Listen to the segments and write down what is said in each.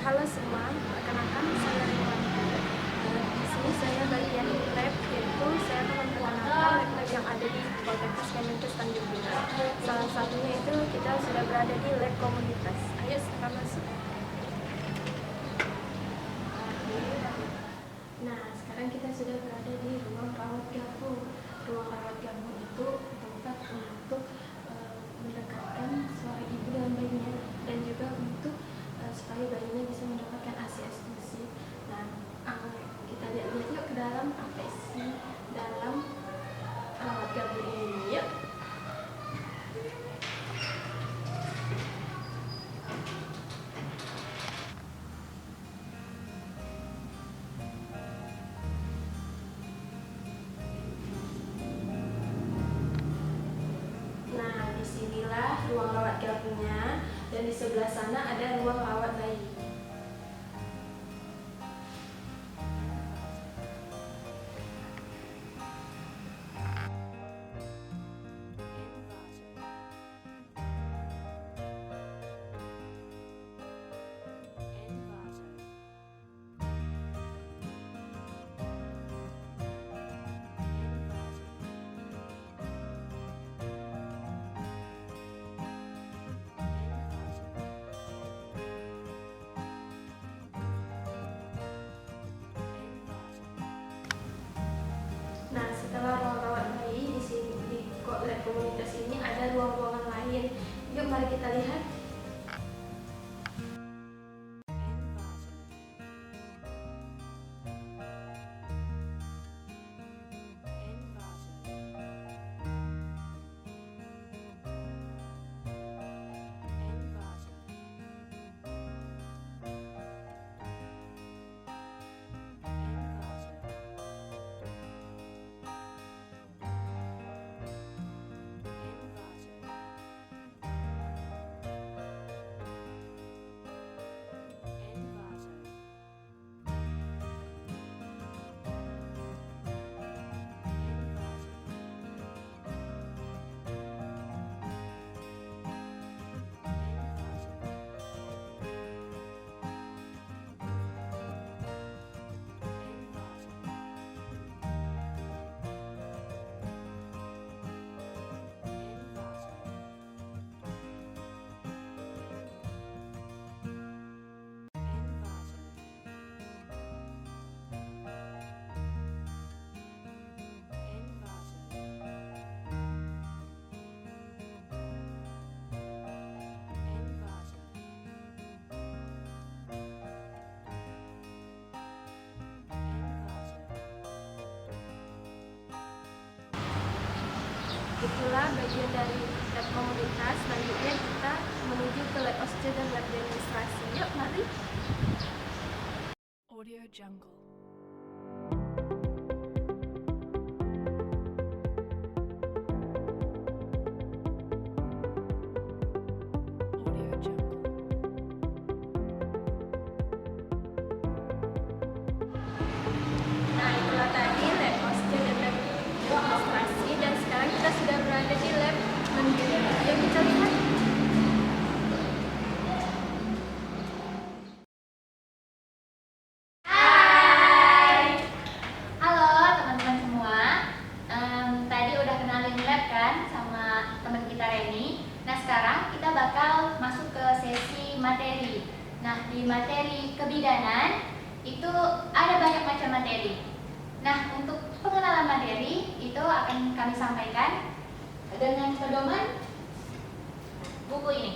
Halo semua, perkenalkan saya Rewati. Di sini saya bagian lab, yaitu saya akan memperkenalkan lab yang ada di Poltekkes Kemenkes Tanjung Pinang. Salah satunya itu kita sudah berada di lab komunitas. Ayo kita masuk. Nah, sekarang kita sudah berada di ruang rawat gabung. Ruang rawat gabung itu tempat untuk mendekatkan suara ibu dan bayinya, dan juga untuk supaya bayinya bisa mendapatkan ASI eksklusif. Nah, kita lihat-lihat yuk ke dalam apa isi dalam rawat gabung ini. Yuk. Nah, disinilah ruang rawat gabungnya, dan di sebelah sana ada ruang rawat bayi. Nah, setelah ruang rawat bayi, di sini di lab komunitas ini ada ruang-ruangan lain. Yuk, mari kita lihat. Itulah bagian dari lab komunitas. Selanjutnya kita menuju ke lab OSCE dan lab demonstrasi. Yuk, mari. Audio Jungle. Audio Jungle. Nah, itulah tadi lab OSCE dan lab demonstrasi, dan sekarang kita sudah berada di lab mandiri. Yuk kita lihat. Halo teman-teman semua. Tadi udah kenalin lab kan sama teman kita Reni. Nah, sekarang kita bakal masuk ke sesi materi. Nah, di materi kebidanan itu ada banyak macam materi. Nah, untuk pengenalan materi itu akan kami sampaikan dengan pedoman buku ini.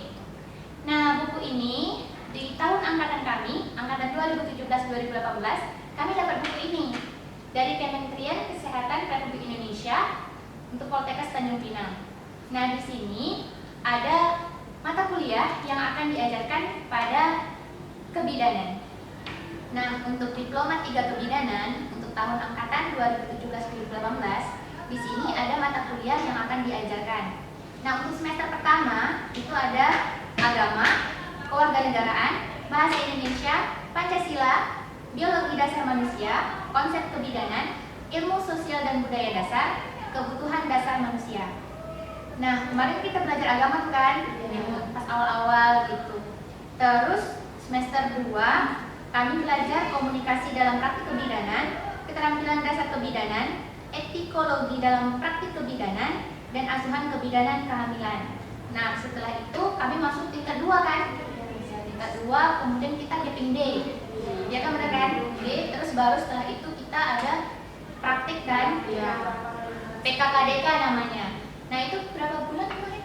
Nah, buku ini di tahun angkatan kami, angkatan 2017-2018, kami dapat buku ini dari Kementerian Kesehatan Republik Indonesia untuk Poltekkes Tanjung Pinang. Nah, di sini ada mata kuliah yang akan diajarkan pada kebidanan. Nah, untuk diploma 3 kebidanan untuk tahun angkatan 2017-2018, di sini ada mata kuliah yang akan diajarkan. Nah, untuk semester pertama itu ada agama, kewarganegaraan, bahasa Indonesia, Pancasila, biologi dasar manusia, konsep kebidanan, ilmu sosial dan budaya dasar, kebutuhan dasar manusia. Nah, kemarin kita belajar agama kan, pas awal-awal gitu. Terus semester 2 kami belajar komunikasi dalam praktik kebidanan, keterampilan dasar kebidanan, etikologi dalam praktik kebidanan, dan asuhan kebidanan kehamilan. Nah, setelah itu kami masuk tingkat 2 kan? Tingkat 2, kemudian kita gaping day. Ya kan benar kan? D, terus baru setelah itu kita ada praktik kan? PKKDK namanya. Nah, itu berapa bulan kemarin?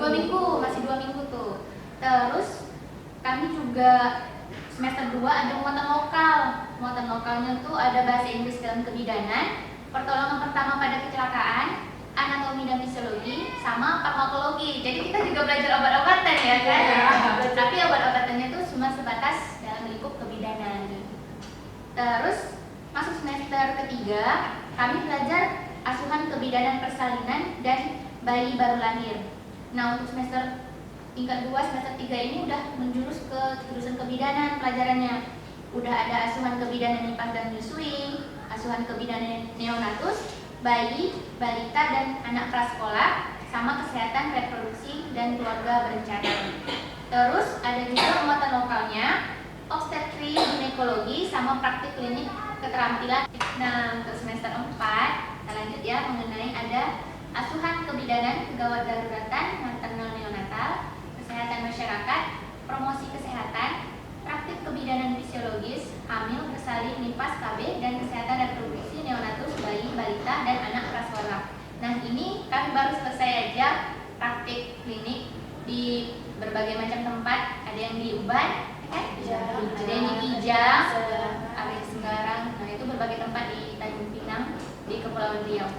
2 minggu, masih 2 minggu tuh. Terus kami juga semester 2 ada muatan lokal. Muatan lokalnya tuh ada bahasa Inggris dalam kebidanan, pertolongan pertama pada kecelakaan, anatomi dan fisiologi, sama farmakologi. Jadi kita juga belajar obat-obatan ya kan? Tapi obat-obatannya tuh cuma sebatas dalam lingkup kebidanan. Terus masuk semester ketiga, kami belajar asuhan kebidanan persalinan dan bayi baru lahir. Nah, untuk semester tingkat 2 semester 3 ini udah menjurus ke jurusan kebidanan pelajarannya. Udah ada asuhan kebidanan nifas dan menyusui, asuhan kebidanan neonatus, bayi, balita dan anak prasekolah, sama kesehatan reproduksi dan keluarga berencana. Terus ada juga muatan lokalnya, obstetri, ginekologi, sama praktik klinik keterampilan. Nah, untuk semester 4 kita lanjut ya, mengenai ada asuhan kebidanan, gawat daruratan, maternal neonatal, kesehatan masyarakat, promosi kesehatan, praktik kebidanan fisiologis, hamil, bersalin, nifas, KB, dan kesehatan reproduksi neonatus, bayi, balita, dan anak prasekolah. Nah, ini kami baru selesai aja praktik klinik di berbagai macam tempat. Ada yang di Uban, kan? Ada yang di Kijang, ada di Semarang. Nah, itu berbagai tempat di Tanjung Pinang, di Kepulauan Riau.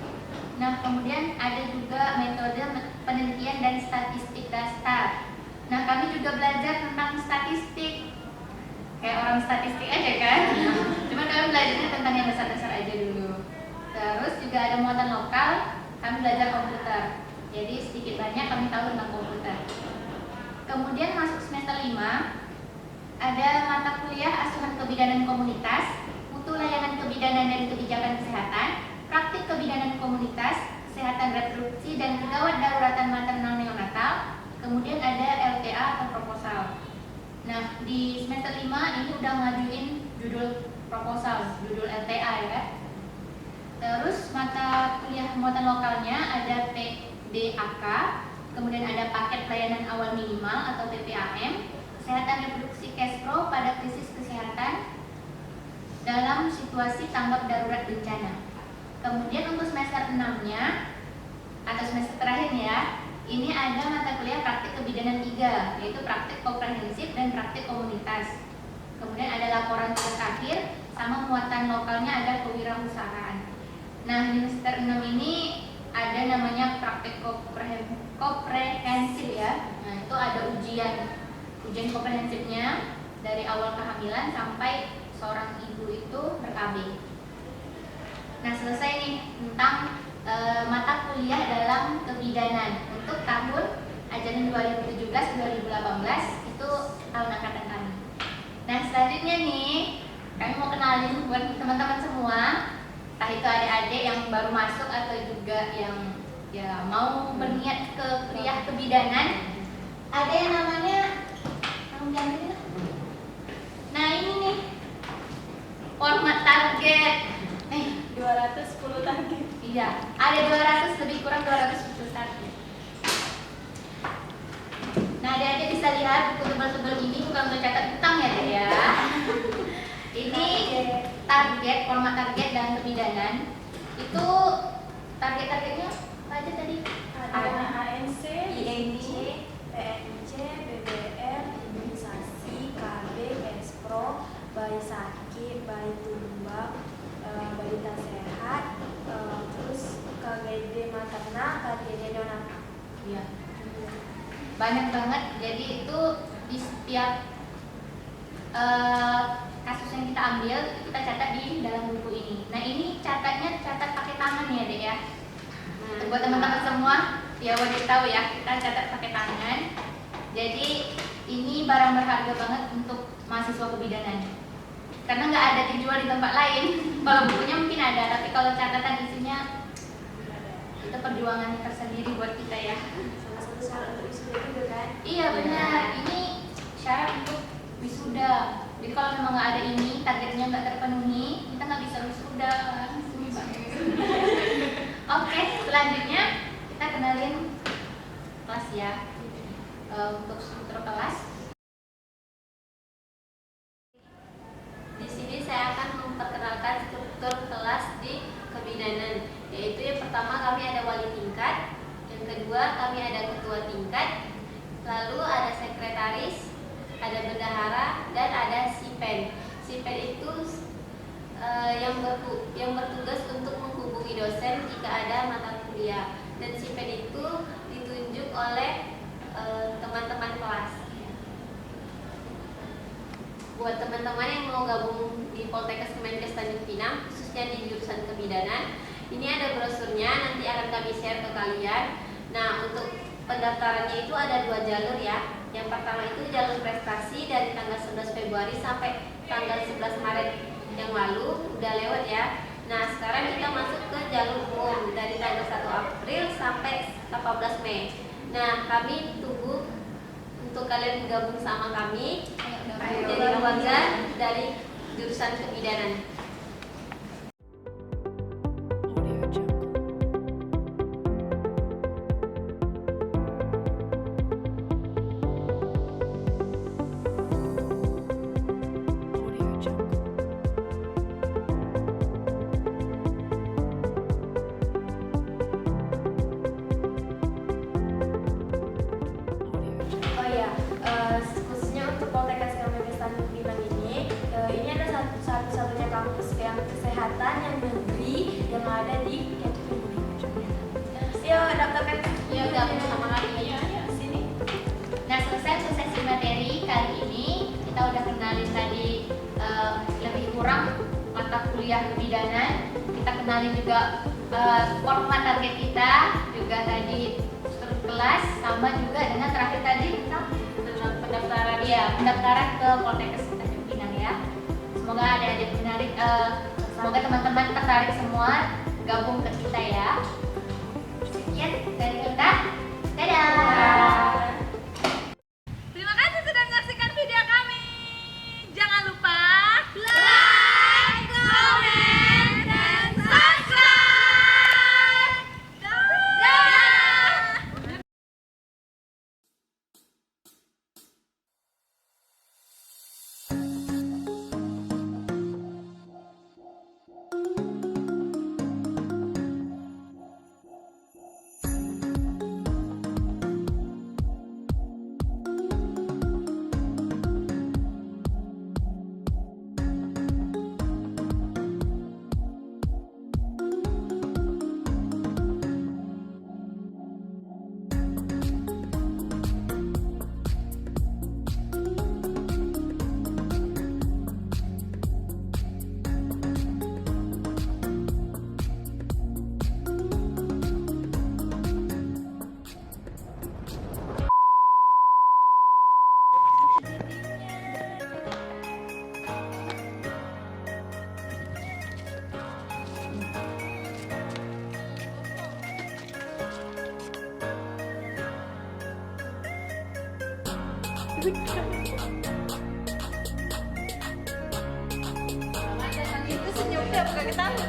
Nah, kemudian ada juga metode penelitian dan statistik dasar. Nah, kami juga belajar tentang statistik. Kayak orang statistik aja kan? Cuma kami belajarnya tentang yang dasar-dasar aja dulu. Terus juga ada muatan lokal, kami belajar komputer. Jadi sedikit banyak kami tahu tentang komputer. Kemudian masuk semester 5, ada mata kuliah asuhan kebidanan komunitas, mutu layanan kebidanan dan kebijakan kesehatan, praktik kebidanan komunitas, kesehatan reproduksi dan gawat daruratan maternal neonatal. Kemudian ada LTA atau proposal. Nah, di semester 5 ini udah ngajuin judul proposal, judul LTA ya. Terus mata kuliah muatan lokalnya ada PDAK, kemudian ada paket pelayanan awal minimal atau PPAM, kesehatan reproduksi CASPRO pada krisis kesehatan dalam situasi tanggap darurat bencana. Kemudian untuk semester 6-nya atau semester terakhirnya ya, ini ada mata kuliah praktik kebidanan 3, yaitu praktik komprehensif dan praktik komunitas. Kemudian ada laporan tugas akhir, sama muatan lokalnya ada kewirausahaan. Nah, di semester 6 ini ada namanya praktik komprehensif ya. Nah, itu ada ujian komprehensifnya dari awal kehamilan sampai seorang ibu itu ber-KB. Nah, selesai nih tentang mata kuliah dalam kebidanan untuk tahun ajaran 2017-2018, itu tahun angkatan kami. Nah, selanjutnya nih kami mau kenalin buat teman-teman semua, entah itu adik-adik yang baru masuk atau juga yang ya mau berniat ke kuliah kebidanan. Ada yang namanya nah ini nih format target 210 target. Iya, ada 200 lebih kurang 210 target. Nah, adik-adik bisa lihat buku tebal-tebal ini bukan untuk catat utang ya, Dek ya. Ini target, format target dan kebidanan. Itu target-targetnya apa aja tadi? Ada ANC, INC, PNC, BBM, imunisasi, KB, KESPRO, bayi sakit, bayi tumbang, balita sehat, terus KGD maternal, KGD neonatal. Iya. Banyak banget. Jadi itu di setiap kasus yang kita ambil itu kita catat di dalam buku ini. Nah, ini catat pakai tangan ya, Dek ya. Nah, buat teman-teman semua ya wajib tahu ya, kita catat pakai tangan. Jadi ini barang berharga banget untuk mahasiswa kebidanan. Karena nggak ada dijual di tempat lain. Kalau bukunya mungkin ada, tapi kalau catatan isinya itu perjuangan tersendiri buat kita ya. Salah satu syarat untuk wisuda juga kan? Iya benar. Ini syarat untuk wisuda. Jadi kalau memang nggak ada ini, targetnya nggak terpenuhi, kita nggak bisa wisuda. Oke, selanjutnya kita kenalin kelas ya. Untuk struktur kelas, di sini saya akan memperkenalkan struktur kelas di kebidanan, yaitu yang pertama kami ada wali tingkat, yang kedua kami ada ketua tingkat, lalu ada sekretaris, ada bendahara, dan ada sipen. Sipen itu yang bertugas untuk menghubungi dosen jika ada mata kuliah, dan sipen itu ditunjuk oleh teman-teman kelas. Buat teman-teman yang mau gabung di Poltekkes Kemenkes Tanjung Pinang, khususnya di jurusan kebidanan, ini ada brosurnya, nanti akan kami share ke kalian. Nah, untuk pendaftarannya itu ada 2 jalur ya. Yang pertama itu jalur prestasi dari tanggal 11 Februari sampai tanggal 11 Maret yang lalu, udah lewat ya. Nah, sekarang kita masuk ke jalur umum dari tanggal 1 April sampai 18 Mei. Nah, kami tunggu untuk kalian gabung sama kami jadi warga dari jurusan kebidanan. Audio Jungle. Audio Jungle. Audio Jungle. Oh ya, khususnya untuk Poltekkes Kemenkes Tanjung Pinang ini ada satu-satunya kampus yang kesehatan yang negeri yang ada di Kepri. Yuk, daftarkan. Yuk gabung sama kami. Sini. Nah, selesai untuk sesi materi kali ini, kita udah kenalin tadi lebih kurang mata kuliah kebidanan. Kita kenalin juga format target kita, juga tadi struktur kelas, sama juga dengan terakhir tadi tentang pendaftaran ke Poltekkes Tanjung Pinang ya. Semoga adik-adik menarik, semoga teman-teman tertarik semua gabung ke kita ya. Sekian dari kita. Dadah. Terima kasih sudah menyaksikan video kami. Jangan lupa Like, comment, dan subscribe. dadah. Itu senyumnya bukan ketawa.